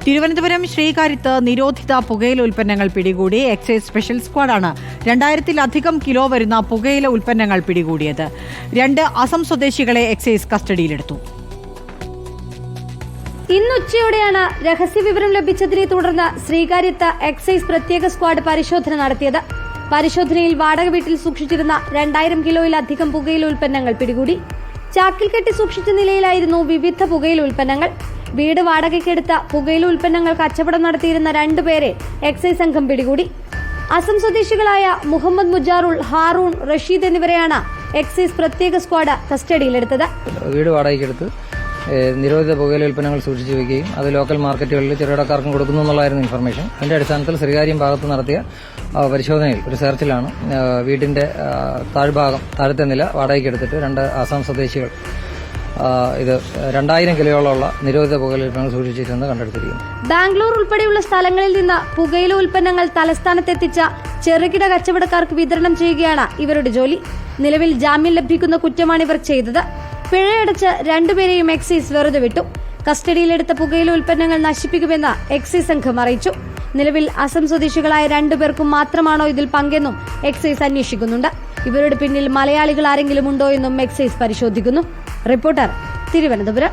തിരുവനന്തപുരം ശ്രീകാര്യത്ത് നിരോധിത പുകയില ഉൽപ്പന്നങ്ങൾ പിടികൂടി. എക്സൈസ് സ്പെഷ്യൽ സ്ക്വാഡാണ് 2000-ലധികം കിലോ വരുന്ന പുകയില ഉൽപ്പന്നങ്ങൾ പിടികൂടിയത്. 2 അസം സ്വദേശികളെ എക്സൈസ് കസ്റ്റഡിയിലെടുത്തു. ഇന്നുച്ചയോടെയാണ് രഹസ്യവിവരം ലഭിച്ചതിനെ തുടർന്ന് ശ്രീകാര്യത്ത് എക്സൈസ് പ്രത്യേക സ്ക്വാഡ് പരിശോധന നടത്തിയത്. പരിശോധനയിൽ വാടക വീട്ടിൽ സൂക്ഷിച്ചിരുന്ന 2000 കിലോയിലധികം പുകയില ഉൽപ്പന്നങ്ങൾ പിടികൂടി. ചാക്കിൽ കെട്ടി സൂക്ഷിച്ച നിലയിലായിരുന്നു വിവിധ പുകയില ഉൽപ്പന്നങ്ങൾ. വീട് വാടകയ്ക്കെടുത്ത പുകയില ഉൽപ്പന്നങ്ങൾ കച്ചവടം നടത്തിയിരുന്ന 2 പേരെ എക്സൈസ് സംഘം പിടികൂടി. അസം സ്വദേശികളായ മുഹമ്മദ് മുജാറുൾ, ഹാറൂൺ, റഷീദ് എന്നിവരെയാണ് എക്സൈസ് പ്രത്യേക സ്ക്വാഡ് കസ്റ്റഡിയിലെടുത്തത്. വീട് വാടകയ്ക്കെടുത്ത് നിരോധിത പുകയില ഉൽപ്പന്നങ്ങൾ സൂക്ഷിച്ചു വയ്ക്കുകയും അത് ലോക്കൽ മാർക്കറ്റുകളിൽ ചെറുകിടക്കാർക്കും കൊടുക്കുന്നു എന്നുള്ളതായിരുന്നു ഇൻഫർമേഷൻ. അതിന്റെ അടിസ്ഥാനത്തിൽ ശ്രീകാര്യം ഭാഗത്ത് നടത്തിയ പരിശോധനയിൽ ഒരു സെർച്ചിലാണ് വീടിന്റെ താഴത്തെ നില വാടകയ്ക്കെടുത്തിട്ട് 2 ആസാം സ്വദേശികൾ ഇത് 2000 കിലോയോളമുള്ള നിരോധിത പുകയില ഉൽപ്പന്നങ്ങൾ സൂക്ഷിച്ചിരുന്നത് കണ്ടെടുത്തിരിക്കുന്നു. ബാംഗ്ലൂർ ഉൾപ്പെടെയുള്ള സ്ഥലങ്ങളിൽ നിന്ന് പുകയില ഉൽപ്പന്നങ്ങൾ തലസ്ഥാനത്തെത്തിച്ച ചെറുകിട കച്ചവടക്കാർക്ക് വിതരണം ചെയ്യുകയാണ് ഇവരുടെ ജോലി. നിലവിൽ ജാമ്യം ലഭിക്കുന്ന കുറ്റമാണ് ഇവർ ചെയ്തത്. പിഴയടച്ച് 2 പേരെയും എക്സൈസ് വെറുതെ വിട്ടു. കസ്റ്റഡിയിലെടുത്ത പുകയില ഉൽപ്പന്നങ്ങൾ നശിപ്പിക്കുമെന്ന് എക്സൈസ് സംഘം അറിയിച്ചു. നിലവിൽ അസം സ്വദേശികളായ 2 പേർക്കും മാത്രമാണോ ഇതിൽ പങ്കെന്നും എക്സൈസ് അന്വേഷിക്കുന്നുണ്ട്. ഇവരുടെ പിന്നിൽ മലയാളികൾ ആരെങ്കിലും ഉണ്ടോ എന്നും എക്സൈസ് പരിശോധിക്കുന്നു. റിപ്പോർട്ടർ, തിരുവനന്തപുരം.